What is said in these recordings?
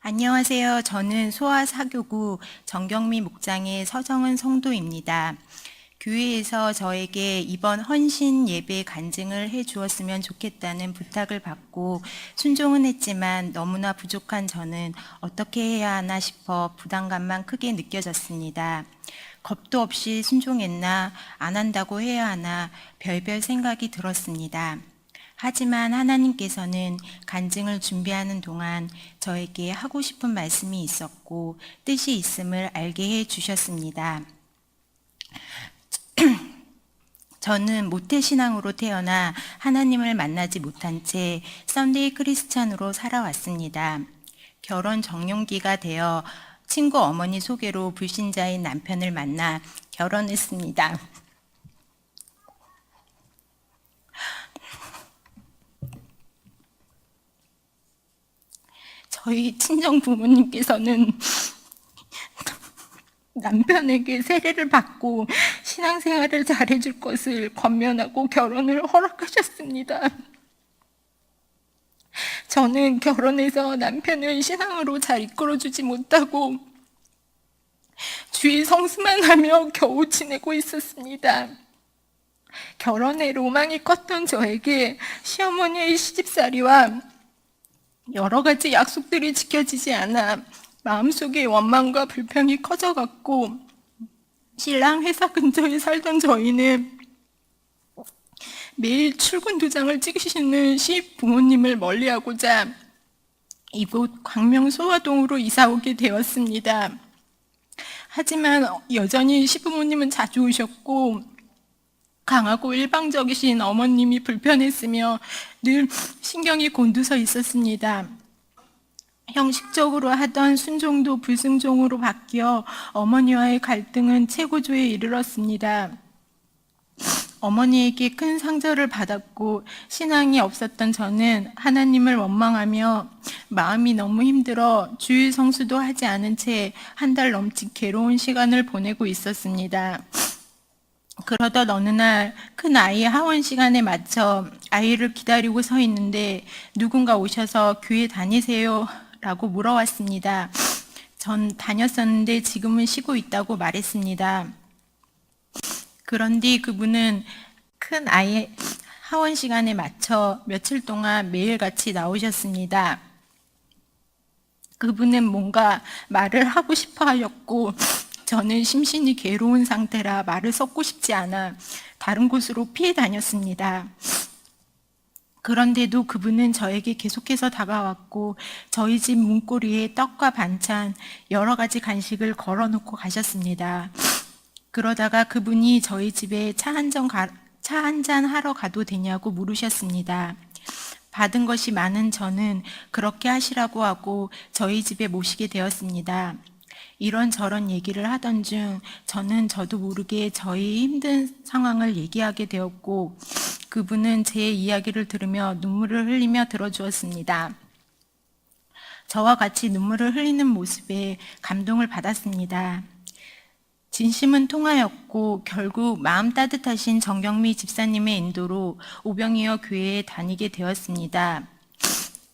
안녕하세요. 저는 소아사교구 정경미 목장의 서정은 성도입니다. 교회에서 저에게 이번 헌신 예배 간증을 해 주었으면 좋겠다는 부탁을 받고 순종은 했지만 너무나 부족한 저는 어떻게 해야 하나 싶어 부담감만 크게 느껴졌습니다. 겁도 없이 순종했나, 안 한다고 해야 하나 별별 생각이 들었습니다. 하지만 하나님께서는 간증을 준비하는 동안 저에게 하고 싶은 말씀이 있었고 뜻이 있음을 알게 해 주셨습니다. 저는 모태신앙으로 태어나 하나님을 만나지 못한 채 썬데이 크리스찬으로 살아왔습니다. 결혼 정년기가 되어 친구 어머니 소개로 불신자인 남편을 만나 결혼했습니다. 저희 친정 부모님께서는 남편에게 세례를 받고 신앙생활을 잘해줄 것을 권면하고 결혼을 허락하셨습니다. 저는 결혼해서 남편을 신앙으로 잘 이끌어주지 못하고 주의 성수만 하며 겨우 지내고 있었습니다. 결혼에 로망이 컸던 저에게 시어머니의 시집살이와 여러 가지 약속들이 지켜지지 않아 마음속에 원망과 불평이 커져갔고 신랑 회사 근처에 살던 저희는 매일 출근 도장을 찍으시는 시부모님을 멀리하고자 이곳 광명 소화동으로 이사오게 되었습니다. 하지만 여전히 시부모님은 자주 오셨고 강하고 일방적이신 어머님이 불편했으며 늘 신경이 곤두서 있었습니다. 형식적으로 하던 순종도 불순종으로 바뀌어 어머니와의 갈등은 최고조에 이르렀습니다. 어머니에게 큰 상처를 받았고 신앙이 없었던 저는 하나님을 원망하며 마음이 너무 힘들어 주일 성수도 하지 않은 채 한 달 넘짓 괴로운 시간을 보내고 있었습니다. 그러던 어느 날 큰 아이의 하원 시간에 맞춰 아이를 기다리고 서 있는데 누군가 오셔서 교회 다니세요? 라고 물어왔습니다. 전 다녔었는데 지금은 쉬고 있다고 말했습니다. 그런 뒤 그분은 큰 아이의 하원 시간에 맞춰 며칠 동안 매일같이 나오셨습니다. 그분은 뭔가 말을 하고 싶어 하셨고 저는 심신이 괴로운 상태라 말을 섞고 싶지 않아 다른 곳으로 피해 다녔습니다. 그런데도 그분은 저에게 계속해서 다가왔고 저희 집 문고리에 떡과 반찬, 여러 가지 간식을 걸어놓고 가셨습니다. 그러다가 그분이 저희 집에 차 한 잔 하러 가도 되냐고 물으셨습니다. 받은 것이 많은 저는 그렇게 하시라고 하고 저희 집에 모시게 되었습니다. 이런저런 얘기를 하던 중 저는 저도 모르게 저희 힘든 상황을 얘기하게 되었고 그분은 제 이야기를 들으며 눈물을 흘리며 들어주었습니다. 저와 같이 눈물을 흘리는 모습에 감동을 받았습니다. 진심은 통하였고 결국 마음 따뜻하신 정경미 집사님의 인도로 오병이어 교회에 다니게 되었습니다.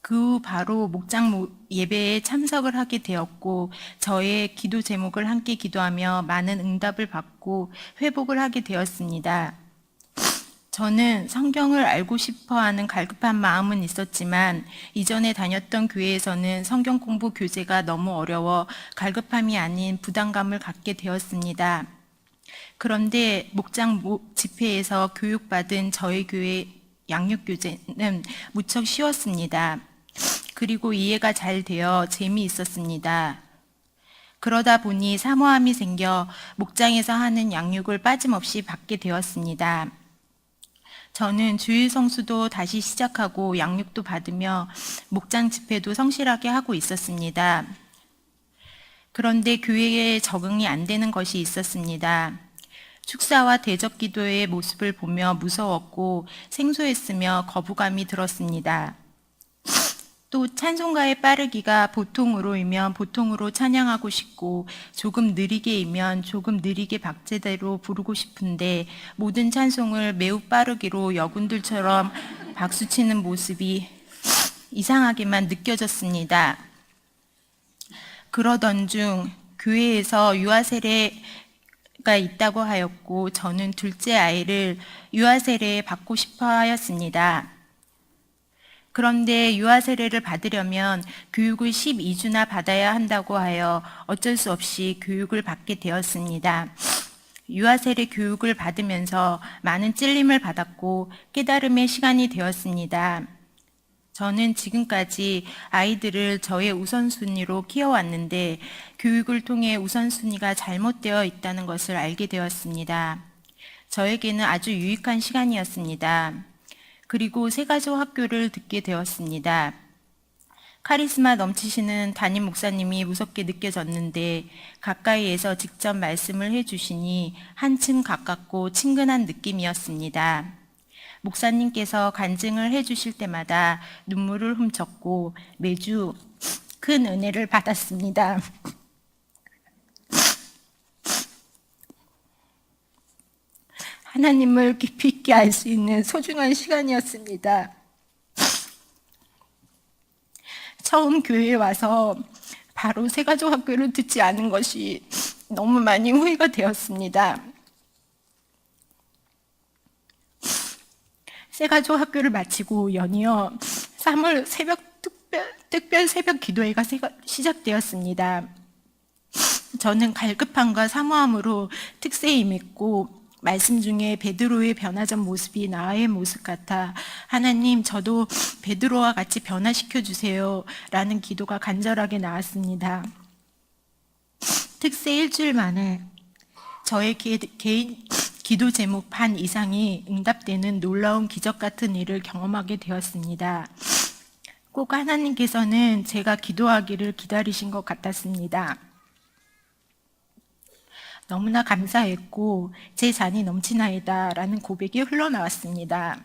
그 후 바로 목장 예배에 참석을 하게 되었고 저의 기도 제목을 함께 기도하며 많은 응답을 받고 회복을 하게 되었습니다. 저는 성경을 알고 싶어하는 갈급한 마음은 있었지만 이전에 다녔던 교회에서는 성경 공부 교재가 너무 어려워 갈급함이 아닌 부담감을 갖게 되었습니다. 그런데 목장 집회에서 교육받은 저희 교회 양육 교재는 무척 쉬웠습니다. 그리고 이해가 잘 되어 재미있었습니다. 그러다 보니 사모함이 생겨 목장에서 하는 양육을 빠짐없이 받게 되었습니다. 저는 주일 성수도 다시 시작하고 양육도 받으며 목장 집회도 성실하게 하고 있었습니다. 그런데 교회에 적응이 안 되는 것이 있었습니다. 축사와 대적 기도의 모습을 보며 무서웠고 생소했으며 거부감이 들었습니다. 또 찬송가의 빠르기가 보통으로이면 보통으로 찬양하고 싶고 조금 느리게이면 조금 느리게 박제대로 부르고 싶은데 모든 찬송을 매우 빠르기로 여군들처럼 박수치는 모습이 이상하게만 느껴졌습니다. 그러던 중 교회에서 유아 세례가 있다고 하였고 저는 둘째 아이를 유아 세례에 받고 싶어 하였습니다. 그런데 유아 세례를 받으려면 교육을 12주나 받아야 한다고 하여 어쩔 수 없이 교육을 받게 되었습니다. 유아 세례 교육을 받으면서 많은 찔림을 받았고 깨달음의 시간이 되었습니다. 저는 지금까지 아이들을 저의 우선순위로 키워왔는데 교육을 통해 우선순위가 잘못되어 있다는 것을 알게 되었습니다. 저에게는 아주 유익한 시간이었습니다. 그리고 세가족 학교를 듣게 되었습니다. 카리스마 넘치시는 담임 목사님이 무섭게 느껴졌는데 가까이에서 직접 말씀을 해주시니 한층 가깝고 친근한 느낌이었습니다. 목사님께서 간증을 해주실 때마다 눈물을 훔쳤고 매주 큰 은혜를 받았습니다. 하나님을 깊이 있게 알 수 있는 소중한 시간이었습니다. 처음 교회에 와서 바로 세가족 학교를 듣지 않은 것이 너무 많이 후회가 되었습니다. 세가족 학교를 마치고 연이어 3월 특별 새벽 기도회가 시작되었습니다. 저는 갈급함과 사모함으로 특세에 임했고 말씀 중에 베드로의 변화된 모습이 나의 모습 같아 하나님 저도 베드로와 같이 변화시켜 주세요 라는 기도가 간절하게 나왔습니다. 특세 일주일 만에 저의 개인 기도 제목 반 이상이 응답되는 놀라운 기적 같은 일을 경험하게 되었습니다. 꼭 하나님께서는 제가 기도하기를 기다리신 것 같았습니다. 너무나 감사했고 제 잔이 넘치나이다 라는 고백이 흘러나왔습니다.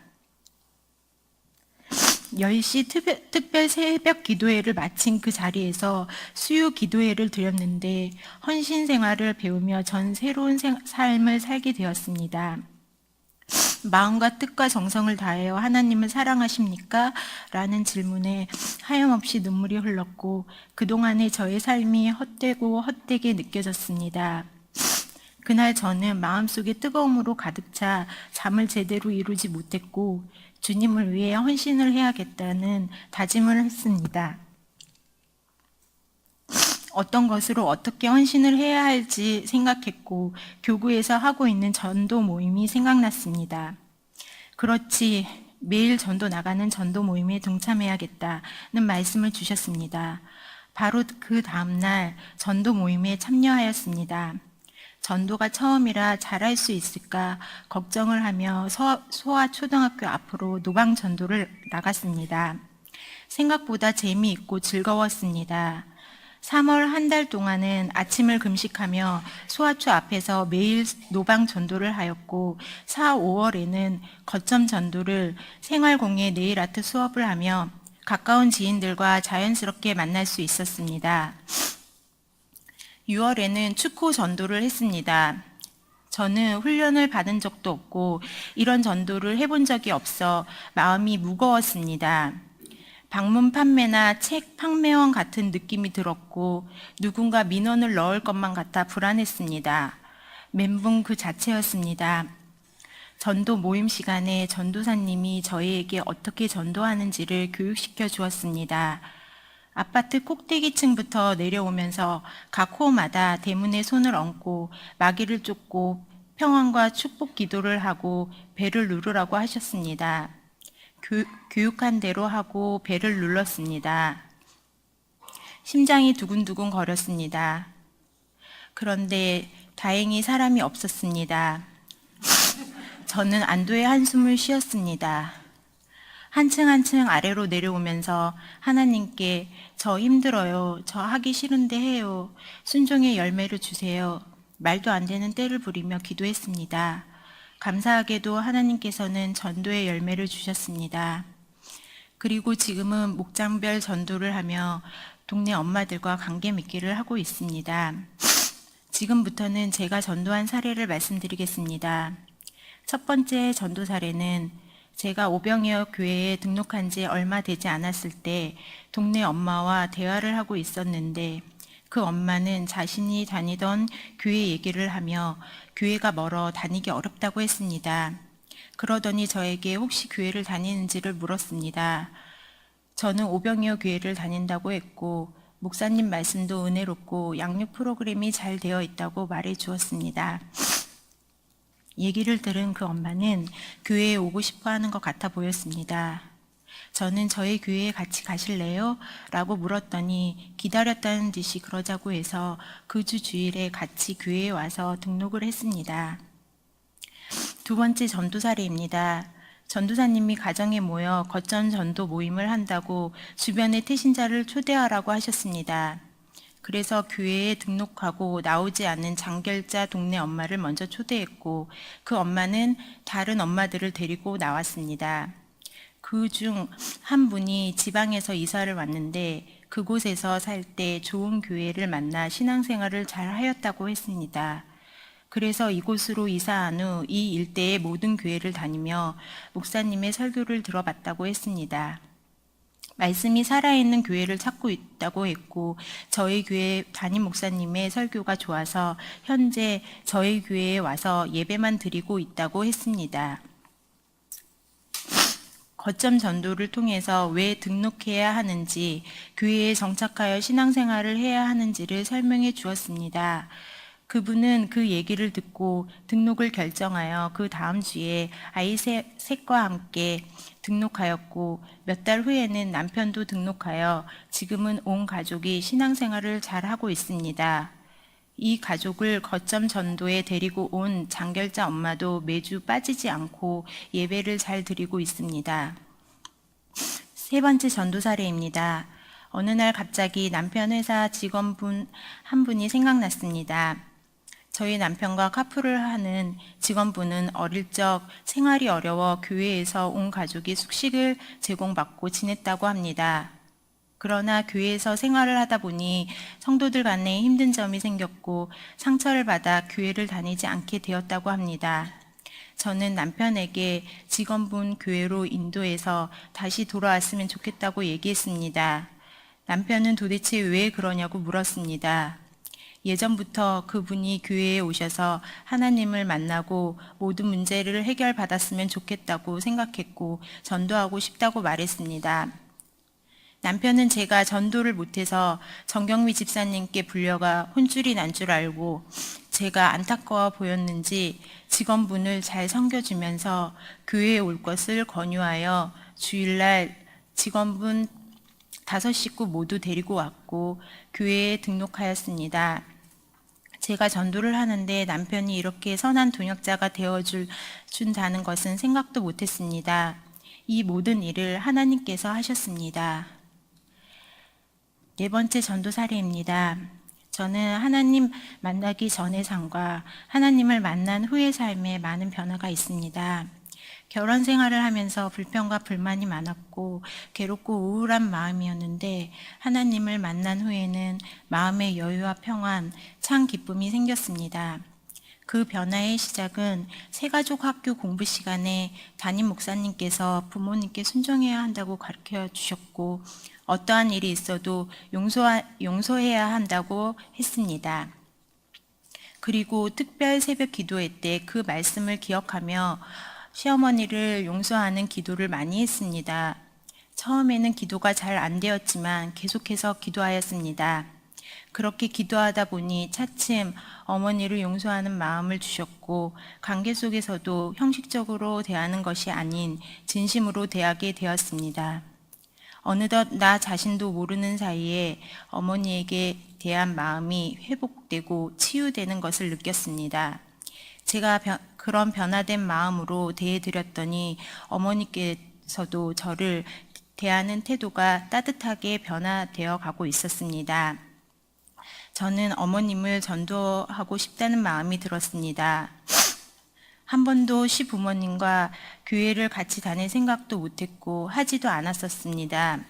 10시 특별 새벽 기도회를 마친 그 자리에서 수요 기도회를 드렸는데 헌신 생활을 배우며 전 새로운 삶을 살게 되었습니다. 마음과 뜻과 정성을 다하여 하나님을 사랑하십니까? 라는 질문에 하염없이 눈물이 흘렀고 그동안의 저의 삶이 헛되고 헛되게 느껴졌습니다. 그날 저는 마음속에 뜨거움으로 가득 차 잠을 제대로 이루지 못했고 주님을 위해 헌신을 해야겠다는 다짐을 했습니다. 어떤 것으로 어떻게 헌신을 해야 할지 생각했고 교구에서 하고 있는 전도 모임이 생각났습니다. 그렇지, 매일 전도 나가는 전도 모임에 동참해야겠다는 말씀을 주셨습니다. 바로 그 다음날 전도 모임에 참여하였습니다. 전도가 처음이라 잘할 수 있을까 걱정을 하며 소아초등학교 앞으로 노방 전도를 나갔습니다. 생각보다 재미있고 즐거웠습니다. 3월 한 달 동안은 아침을 금식하며 소아초 앞에서 매일 노방 전도를 하였고 4, 5월에는 거점 전도를 생활공예 네일 아트 수업을 하며 가까운 지인들과 자연스럽게 만날 수 있었습니다. 6월에는 축구 전도를 했습니다. 저는 훈련을 받은 적도 없고 이런 전도를 해본 적이 없어 마음이 무거웠습니다. 방문 판매나 책 판매원 같은 느낌이 들었고 누군가 민원을 넣을 것만 같아 불안했습니다. 멘붕 그 자체였습니다. 전도 모임 시간에 전도사님이 저희에게 어떻게 전도하는지를 교육시켜 주었습니다. 아파트 꼭대기층부터 내려오면서 각 호마다 대문에 손을 얹고 마귀를 쫓고 평안과 축복 기도를 하고 배를 누르라고 하셨습니다. 교육한 대로 하고 배를 눌렀습니다. 심장이 두근두근 거렸습니다. 그런데 다행히 사람이 없었습니다. 저는 안도의 한숨을 쉬었습니다. 한층 한층 아래로 내려오면서 하나님께 저 힘들어요. 저 하기 싫은데 해요. 순종의 열매를 주세요. 말도 안 되는 떼를 부리며 기도했습니다. 감사하게도 하나님께서는 전도의 열매를 주셨습니다. 그리고 지금은 목장별 전도를 하며 동네 엄마들과 관계 맺기를 하고 있습니다. 지금부터는 제가 전도한 사례를 말씀드리겠습니다. 첫 번째 전도 사례는 제가 오병이어 교회에 등록한 지 얼마 되지 않았을 때 동네 엄마와 대화를 하고 있었는데 그 엄마는 자신이 다니던 교회 얘기를 하며 교회가 멀어 다니기 어렵다고 했습니다. 그러더니 저에게 혹시 교회를 다니는지를 물었습니다. 저는 오병이어 교회를 다닌다고 했고 목사님 말씀도 은혜롭고 양육 프로그램이 잘 되어 있다고 말해 주었습니다. 얘기를 들은 그 엄마는 교회에 오고 싶어 하는 것 같아 보였습니다. 저는 저희 교회에 같이 가실래요? 라고 물었더니 기다렸다는 듯이 그러자고 해서 그 주 주일에 같이 교회에 와서 등록을 했습니다. 두 번째 전도 사례입니다. 전도사님이 가정에 모여 거점 전도 모임을 한다고 주변의 태신자를 초대하라고 하셨습니다. 그래서 교회에 등록하고 나오지 않는 장결자 동네 엄마를 먼저 초대했고 그 엄마는 다른 엄마들을 데리고 나왔습니다. 그 중 한 분이 지방에서 이사를 왔는데 그곳에서 살 때 좋은 교회를 만나 신앙생활을 잘 하였다고 했습니다. 그래서 이곳으로 이사한 후 이 일대의 모든 교회를 다니며 목사님의 설교를 들어봤다고 했습니다. 말씀이 살아있는 교회를 찾고 있다고 했고 저희 교회 담임 목사님의 설교가 좋아서 현재 저희 교회에 와서 예배만 드리고 있다고 했습니다. 거점 전도를 통해서 왜 등록해야 하는지, 교회에 정착하여 신앙생활을 해야 하는지를 설명해 주었습니다. 그분은 그 얘기를 듣고 등록을 결정하여 그 다음 주에 아이 셋과 함께 등록하였고 몇 달 후에는 남편도 등록하여 지금은 온 가족이 신앙생활을 잘 하고 있습니다. 이 가족을 거점 전도에 데리고 온 장결자 엄마도 매주 빠지지 않고 예배를 잘 드리고 있습니다. 세 번째 전도 사례입니다. 어느 날 갑자기 남편 회사 직원분 한 분이 생각났습니다. 저희 남편과 카풀을 하는 직원분은 어릴 적 생활이 어려워 교회에서 온 가족이 숙식을 제공받고 지냈다고 합니다. 그러나 교회에서 생활을 하다 보니 성도들 간에 힘든 점이 생겼고 상처를 받아 교회를 다니지 않게 되었다고 합니다. 저는 남편에게 직원분 교회로 인도해서 다시 돌아왔으면 좋겠다고 얘기했습니다. 남편은 도대체 왜 그러냐고 물었습니다. 예전부터 그분이 교회에 오셔서 하나님을 만나고 모든 문제를 해결받았으면 좋겠다고 생각했고 전도하고 싶다고 말했습니다. 남편은 제가 전도를 못해서 정경미 집사님께 불려가 혼쭐이 난 줄 알고 제가 안타까워 보였는지 직원분을 잘 섬겨주면서 교회에 올 것을 권유하여 주일날 직원분 5식구 모두 데리고 왔고 교회에 등록하였습니다. 제가 전도를 하는데 남편이 이렇게 선한 동역자가 되어준다는 것은 생각도 못했습니다. 이 모든 일을 하나님께서 하셨습니다. 네 번째 전도 사례입니다. 저는 하나님 만나기 전의 삶과 하나님을 만난 후의 삶에 많은 변화가 있습니다. 결혼 생활을 하면서 불평과 불만이 많았고 괴롭고 우울한 마음이었는데 하나님을 만난 후에는 마음의 여유와 평안, 참 기쁨이 생겼습니다. 그 변화의 시작은 새가족 학교 공부 시간에 담임 목사님께서 부모님께 순종해야 한다고 가르쳐 주셨고 어떠한 일이 있어도 용서해야 한다고 했습니다. 그리고 특별 새벽 기도회 때 그 말씀을 기억하며 시어머니를 용서하는 기도를 많이 했습니다. 처음에는 기도가 잘 안 되었지만 계속해서 기도하였습니다. 그렇게 기도하다 보니 차츰 어머니를 용서하는 마음을 주셨고 관계 속에서도 형식적으로 대하는 것이 아닌 진심으로 대하게 되었습니다. 어느덧 나 자신도 모르는 사이에 어머니에게 대한 마음이 회복되고 치유되는 것을 느꼈습니다. 제가 그런 변화된 마음으로 대해드렸더니 어머니께서도 저를 대하는 태도가 따뜻하게 변화되어 가고 있었습니다. 저는 어머님을 전도하고 싶다는 마음이 들었습니다. 한 번도 시부모님과 교회를 같이 다닐 생각도 못했고 하지도 않았었습니다.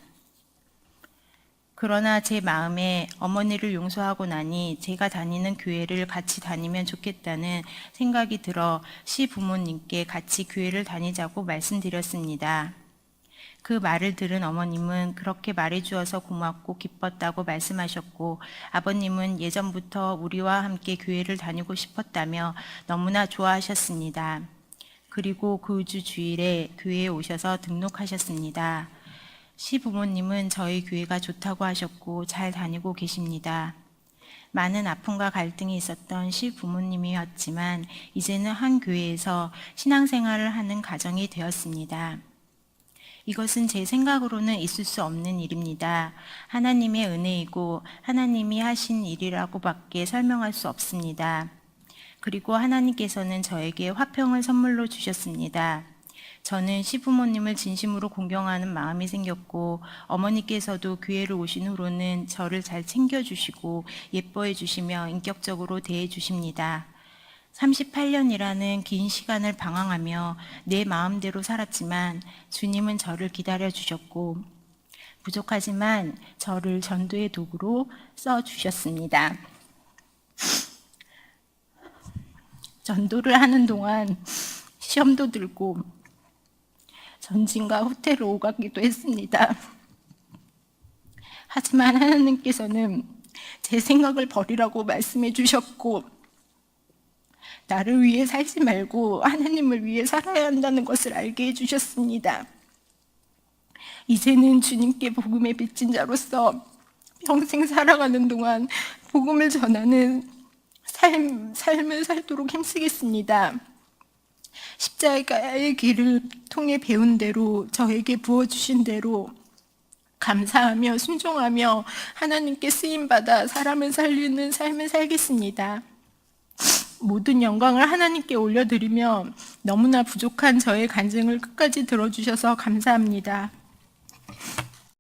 그러나 제 마음에 어머니를 용서하고 나니 제가 다니는 교회를 같이 다니면 좋겠다는 생각이 들어 시부모님께 같이 교회를 다니자고 말씀드렸습니다. 그 말을 들은 어머님은 그렇게 말해주어서 고맙고 기뻤다고 말씀하셨고, 아버님은 예전부터 우리와 함께 교회를 다니고 싶었다며 너무나 좋아하셨습니다. 그리고 그 주 주일에 교회에 오셔서 등록하셨습니다. 시부모님은 저희 교회가 좋다고 하셨고 잘 다니고 계십니다. 많은 아픔과 갈등이 있었던 시부모님이었지만 이제는 한 교회에서 신앙생활을 하는 가정이 되었습니다. 이것은 제 생각으로는 있을 수 없는 일입니다. 하나님의 은혜이고 하나님이 하신 일이라고밖에 설명할 수 없습니다. 그리고 하나님께서는 저에게 화평을 선물로 주셨습니다. 저는 시부모님을 진심으로 존경하는 마음이 생겼고, 어머니께서도 교회를 오신 후로는 저를 잘 챙겨주시고 예뻐해 주시며 인격적으로 대해 주십니다. 38년이라는 긴 시간을 방황하며 내 마음대로 살았지만 주님은 저를 기다려 주셨고, 부족하지만 저를 전도의 도구로 써 주셨습니다. 전도를 하는 동안 시험도 들고 전진과 후퇴를 오가기도 했습니다. 하지만 하나님께서는 제 생각을 버리라고 말씀해 주셨고, 나를 위해 살지 말고 하나님을 위해 살아야 한다는 것을 알게 해주셨습니다. 이제는 주님께 복음의 빚진 자로서 평생 살아가는 동안 복음을 전하는 삶을 살도록 힘쓰겠습니다. 십자가의 길을 통해 배운 대로, 저에게 부어주신 대로 감사하며 순종하며 하나님께 쓰임받아 사람을 살리는 삶을 살겠습니다. 모든 영광을 하나님께 올려드리며 너무나 부족한 저의 간증을 끝까지 들어주셔서 감사합니다.